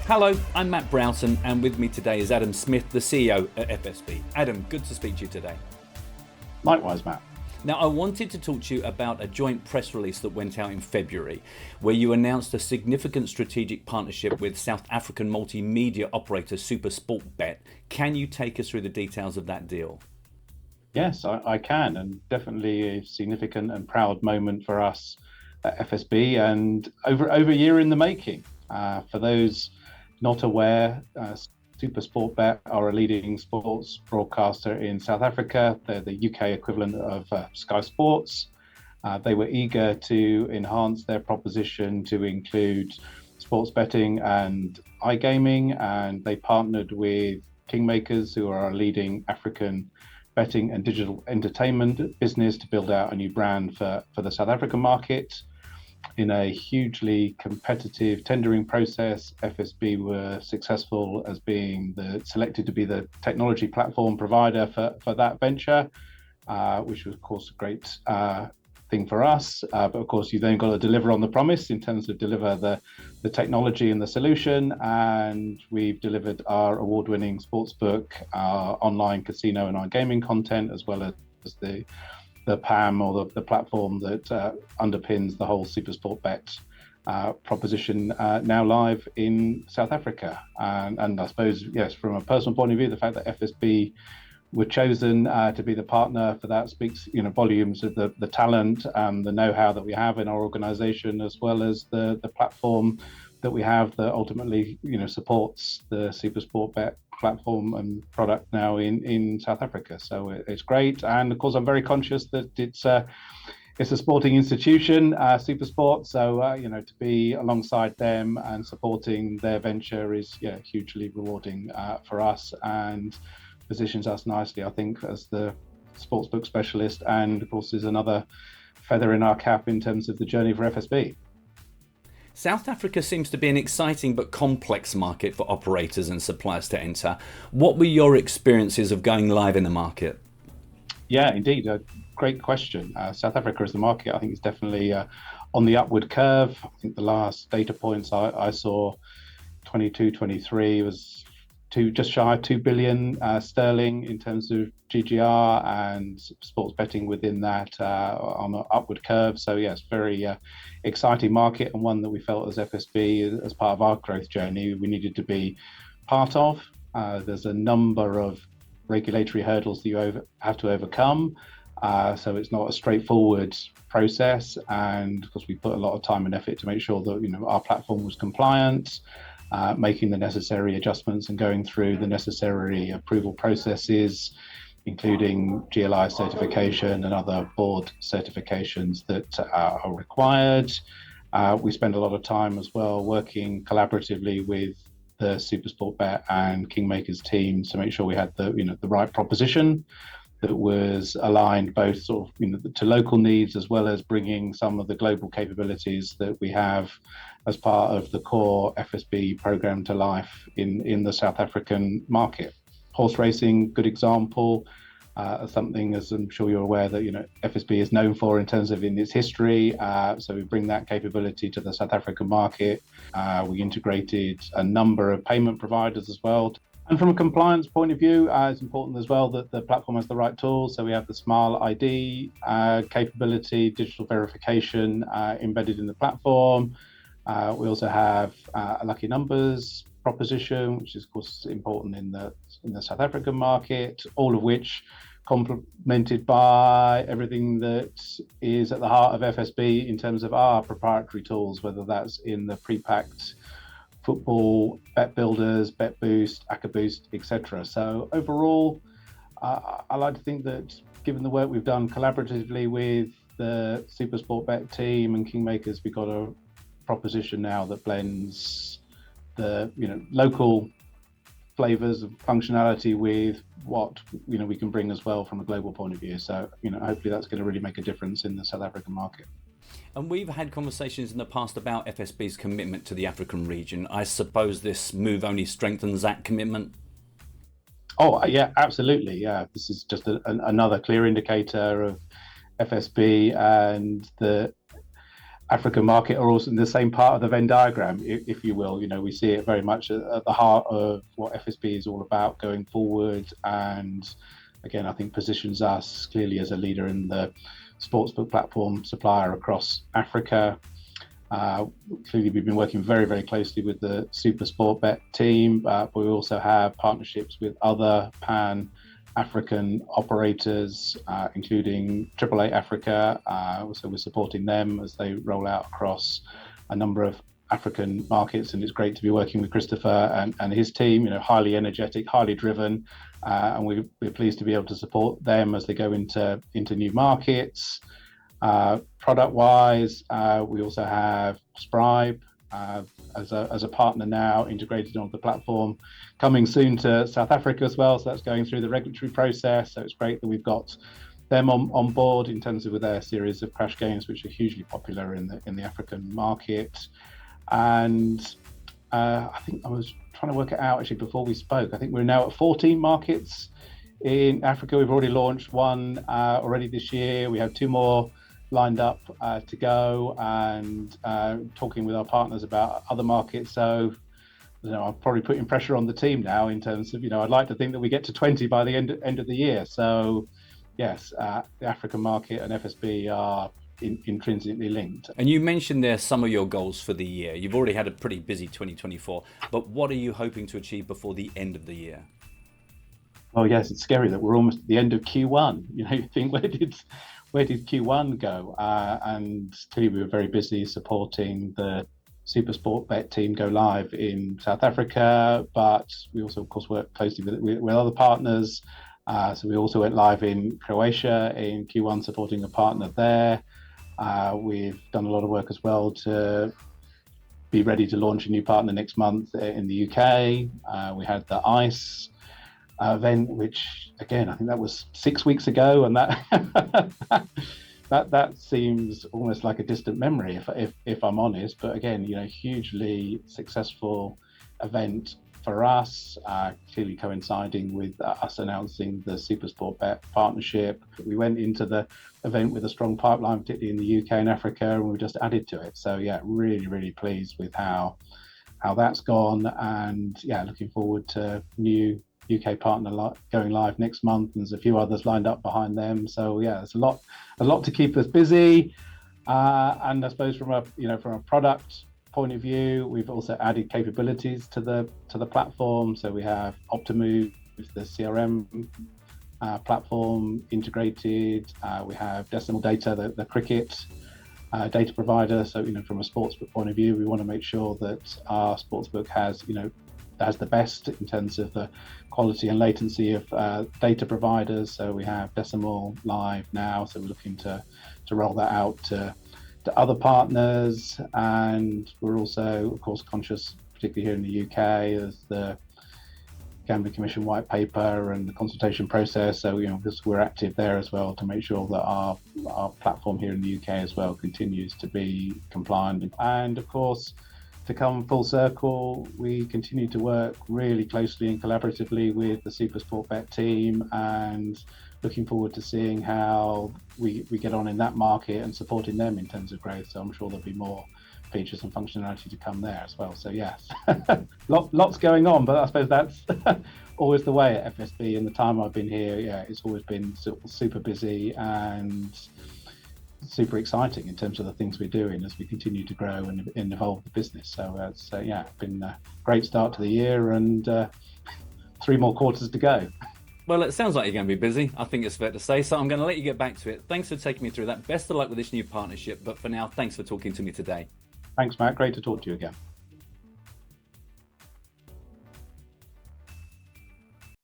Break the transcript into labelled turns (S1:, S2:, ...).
S1: Hello, I'm Matt Broughton, and with me today is Adam Smith, the CEO at FSB. Adam, good to speak to you today.
S2: Likewise, Matt.
S1: Now, I wanted to talk to you about a joint press release that went out in February, where you announced a significant strategic partnership with South African multimedia operator SuperSportBet. Can you take us through the details of that deal?
S2: Yes, I can, and definitely a significant and proud moment for us at FSB, and over a year in the making. For those not aware, SuperSportBet are a leading sports broadcaster in South Africa. They're the UK equivalent of Sky Sports. They were eager to enhance their proposition to include sports betting and iGaming, and they partnered with Kingmakers, who are a leading African betting and digital entertainment business, to build out a new brand for the South African market. In a hugely competitive tendering process, FSB were successful as being selected to be the technology platform provider for that venture, which was, of course, a great thing for us. But of course, you then got to deliver on the promise in terms of deliver the technology and the solution. And we've delivered our award-winning sportsbook, our online casino and our gaming content, as well as the PAM, or the platform that underpins the whole SuperSportBet proposition, now live in South Africa. And I suppose, yes, from a personal point of view, the fact that FSB were chosen to be the partner for that speaks, volumes of the talent and the know-how that we have in our organization, as well as the platform that we have that ultimately, supports the SuperSportBet platform and product now in South Africa. So it's great, and of course I'm very conscious that it's a sporting institution, SuperSport. So to be alongside them and supporting their venture is hugely rewarding for us, and positions us nicely, I think, as the sportsbook specialist, and of course is another feather in our cap in terms of the journey for FSB.
S1: South Africa seems to be an exciting but complex market for operators and suppliers to enter. What were your experiences of going live in the market?
S2: Yeah, indeed. A great question. South Africa as a market, I think, is definitely on the upward curve. I think the last data points I saw, 22-23, was just shy of 2 billion sterling in terms of GGR, and sports betting within that on an upward curve. So yes, very exciting market, and one that we felt as FSB, as part of our growth journey, we needed to be part of. There's a number of regulatory hurdles that you have to overcome. So it's not a straightforward process, and of course we put a lot of time and effort to make sure that our platform was compliant, making the necessary adjustments and going through the necessary approval processes, including GLI certification and other board certifications that are required. We spend a lot of time as well working collaboratively with the SuperSportBet and Kingmakers teams to make sure we had the right proposition that was aligned both sort of to local needs, as well as bringing some of the global capabilities that we have as part of the core FSB program to life in the South African market. Horse racing, good example, something, as I'm sure you're aware, that FSB is known for in terms of in its history. So we bring that capability to the South African market. We integrated a number of payment providers as well. And from a compliance point of view, it's important as well that the platform has the right tools. So we have the Smile ID capability, digital verification embedded in the platform. We also have a lucky numbers proposition, which is of course important in the South African market, all of which complemented by everything that is at the heart of FSB in terms of our proprietary tools, whether that's in the pre-packed football, bet builders, bet boost, ACCA boost, etc. So overall, I like to think that given the work we've done collaboratively with the SuperSportBet team and Kingmakers, we've got a proposition now that blends the local flavors of functionality with what we can bring as well from a global point of view. So hopefully that's going to really make a difference in the South African market.
S1: And we've had conversations in the past about FSB's commitment to the African region. I suppose this move only strengthens that commitment.
S2: Oh yeah, absolutely. Yeah, this is just another clear indicator of FSB and the African market are also in the same part of the Venn diagram, if you will. We see it very much at the heart of what FSB is all about going forward. And again, I think positions us clearly as a leader in the sportsbook platform supplier across Africa. Clearly, we've been working very, very closely with the SuperSportBet team, but we also have partnerships with other Pan-African operators, including AAA Africa. So we're supporting them as they roll out across a number of African markets, and it's great to be working with Christopher and his team. Highly energetic, highly driven, and we're pleased to be able to support them as they go into new markets. Product-wise, we also have Scribe as a partner now, integrated onto the platform, coming soon to South Africa as well. So that's going through the regulatory process. So it's great that we've got them on board in terms of with their series of crash games, which are hugely popular in the African market. And I think I was trying to work it out actually before we spoke. I think we're now at 14 markets in Africa. We've already launched one already this year. We have 2 more lined up to go, and talking with our partners about other markets. So I'm probably putting pressure on the team now in terms of, I'd like to think that we get to 20 by the end of the year. So yes, the African market and FSB are intrinsically linked.
S1: And you mentioned there some of your goals for the year. You've already had a pretty busy 2024, but what are you hoping to achieve before the end of the year?
S2: Well, yes, it's scary that we're almost at the end of Q1. You think, where did Q1 go? And clearly we were very busy supporting the SuperSportBet team go live in South Africa, but we also, of course, work closely with other partners. So we also went live in Croatia in Q1, supporting a partner there. We've done a lot of work as well to be ready to launch a new partner next month in the UK. We had the ICE event, which again, I think that was 6 weeks ago, and that seems almost like a distant memory, if I'm honest. But again, hugely successful event for us, clearly coinciding with us announcing the SuperSportBet partnership. We went into the event with a strong pipeline, particularly in the UK and Africa, and we just added to it. So yeah, really, really pleased with how that's gone, and yeah, looking forward to new UK partner going live next month, and there's a few others lined up behind them. So yeah, there's a lot to keep us busy. And I suppose from a product point of view, we've also added capabilities to the platform. So we have Optimove, the CRM platform integrated. We have Decimal Data, the cricket data provider. So from a sportsbook point of view, we want to make sure that our sportsbook has the best in terms of the quality and latency of data providers. So we have Decimal live now, so we're looking to roll that out to other partners. And we're also, of course, conscious, particularly here in the UK, as the Gambling Commission white paper and the consultation process. So because we're active there as well to make sure that our platform here in the UK as well continues to be compliant. And of course, to come full circle, we continue to work really closely and collaboratively with the SuperSportBet team, and looking forward to seeing how we get on in that market and supporting them in terms of growth. So I'm sure there'll be more features and functionality to come there as well. So yes, lots going on, but I suppose that's always the way at FSB. In the time I've been here, yeah, it's always been super busy and super exciting in terms of the things we're doing as we continue to grow and evolve the business. So it's been a great start to the year, and 3 more quarters to go.
S1: Well, it sounds like you're going to be busy. I think it's fair to say. So I'm going to let you get back to it. Thanks for taking me through that. Best of luck with this new partnership. But for now, thanks for talking to me today.
S2: Thanks, Matt. Great to talk to you again.